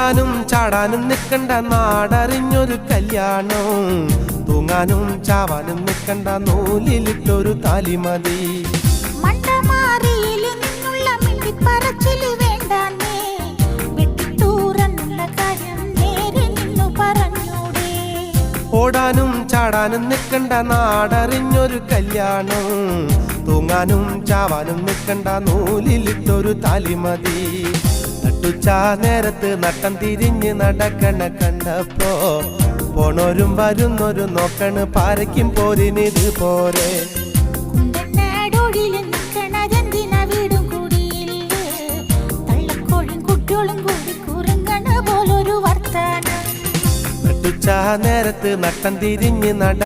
ഓടാനും ചാടാനും നിൽക്കണ്ട നാടറിഞ്ഞൊരു കല്യാണം, തൂങ്ങാനും ചാവാനും നിൽക്കണ്ട നൂലിലിട്ടൊരു താലിമതി. ഓടാനും ചാടാനും നിൽക്കണ്ട നാടറിഞ്ഞൊരു കല്യാണം, തൂങ്ങാനും ചാവാനും നിൽക്കണ്ട നൂലിലിട്ടൊരു താലിമതി. നട്ടുച്ചാ നേരത്ത് നട്ടം തിരിഞ്ഞ് നടക്കണ കണ്ടപ്പോ പോണോരും വരുന്നോരും നോക്കണ് പാരയ്ക്കും പോരിനിത് പോരെ. നട്ടുച്ചാ നേരത്ത് നട്ടം തിരിഞ്ഞ്